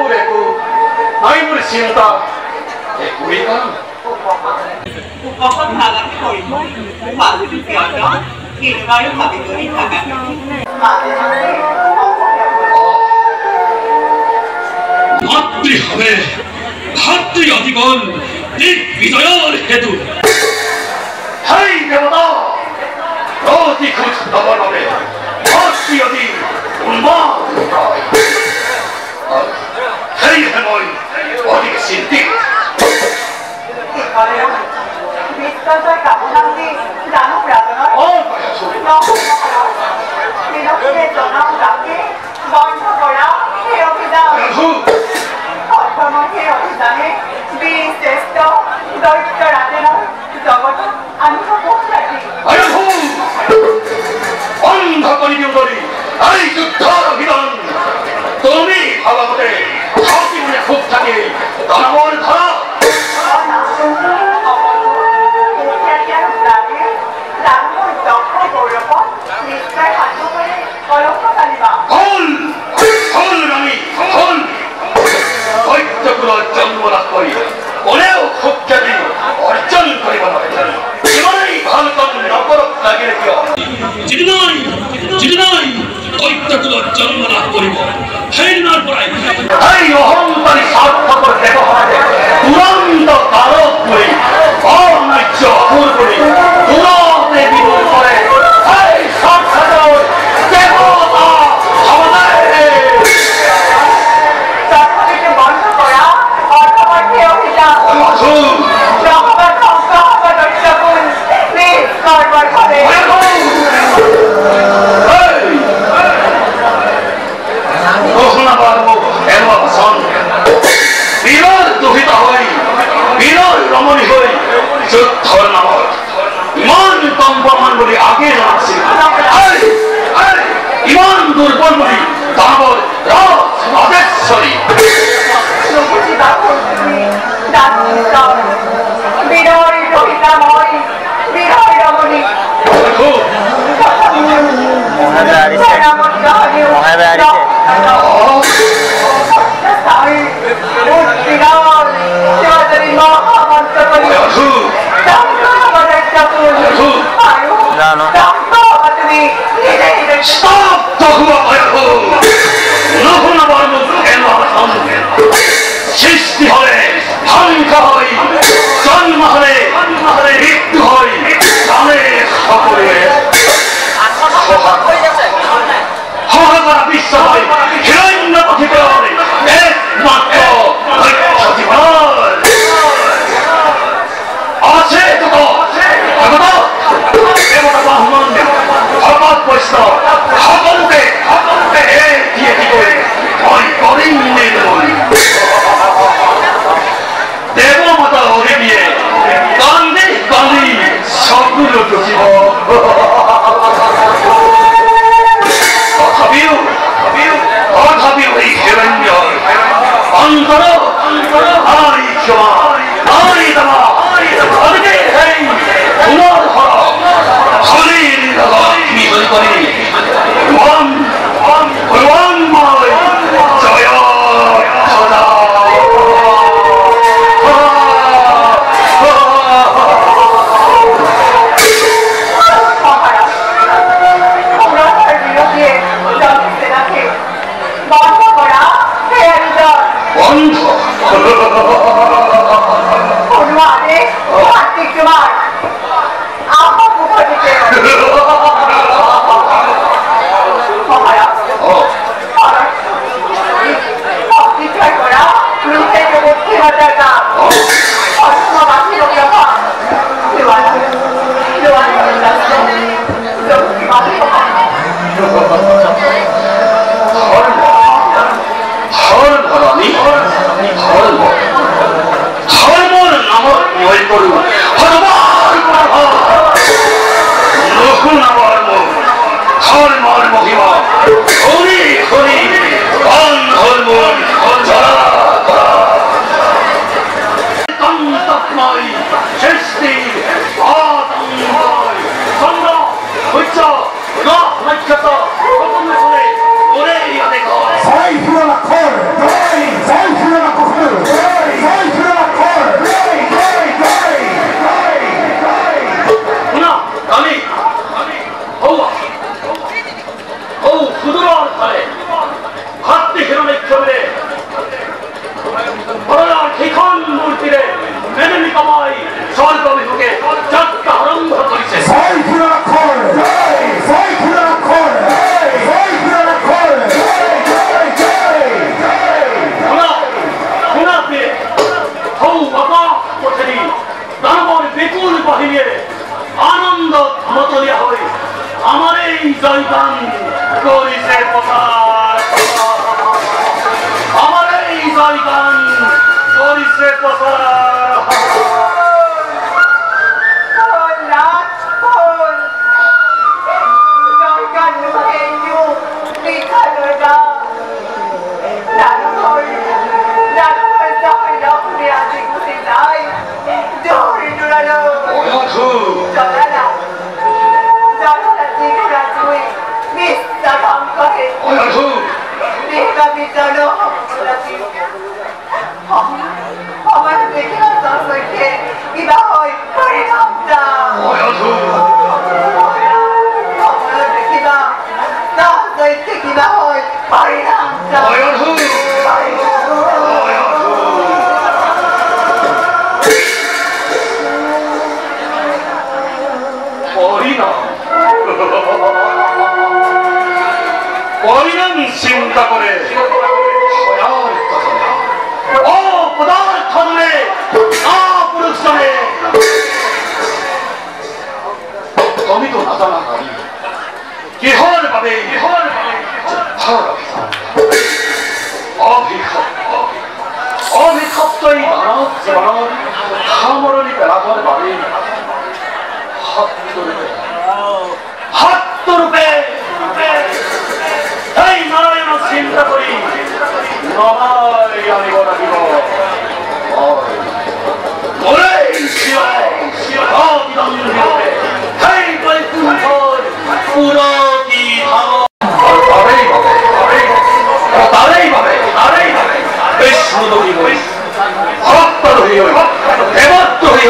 Reku, naik bercinta, kuikan. Upah halang koin, masih tiada, kini bayu kami beri tangan. ভাতৃ হবে ভাতৃ অধিগণ দিগ্বিজয়ের হেতু হাই দেবতা রতি খুঁজ দমন হবে ভাতৃ অধি উন্মাদ সেই হেময় অধিক চিন্তিত বিশ্বজয় কামনান্তি জানো প্রার্থনা বিনক্ষে জনতাকে বন্ধ করা এই অভিযান অর্থময় অভিযানে বীর শ্রেষ্ঠ দৈত্য রাজের জগৎ আমি তো পৌঁছাচ্ছি অন্ধ কলিযুগ ধরি এই যুদ্ধর অভিযান তুমি ভাবতে সবই মনে খুব থাকে দানবর ধরা জন্ম লাভ করি ওরেও খুব খ্যাতি অর্জন করিব এবারেই ভারতন নগরক লাগে চিঠি নয় দৈত্যকুল জন্ম লাভ করিব সেই দিনের পৰাই এই অহংকারী স্বার্থপর ব্যবহারে তুরন্ত কারক করি অন্যায্য অপূর করি তুরন্তে বিদূর করে এই স্বার্থপর দেবতা রমণী হই যুদ্ধর নামত ইমান কম্পমান বলি আগে জানাচ্ছি ইমান দুর্বল বলি দানবর রাজেশ্বরী বিনয় রহিতাময় বিনয় রমণী সৃষ্টি হলে ধ্বংস হয় জন্ম হলে মৃত্যু হয় সকলে হাহাকার বিশ্ব হয় হিরণ্য পথিত একমাত্র আছে দেবতা ব্রাহ্মণ ভগবত বৈষ্ণব সকলকে দিয়ে কি করে ভয় করেন দেবমাতা হরে দিয়ে কান্দি কান্দি সবগুলো জীব তথাপিও এই হিরণ্য অন্তর আই ক্ষমা আই দামা ধর্মর নামত মই করু ভগবান অয়াধু Kita bicara lagi. আমার দেখে দর হইতে কিবা হয় পরিণামটা অয়াধু আমার দেখিবা দর হইতে কিবা হয় পরিণামটা অয়াধু অয়াধু পরিণাম চিন্তা করে ও পদার্থ নয় পুরুষ নয় তুমি তো না জানা কিহর ভাবে অভিশপ্তই মানব জীবন সামৰণি পেলাবৰ বাবে হাতৰূপে এই নাৰায়ণক চিন্তা কৰি নমাই আনিব লাগিব বিষ্ণু দেৱত্ব হৈ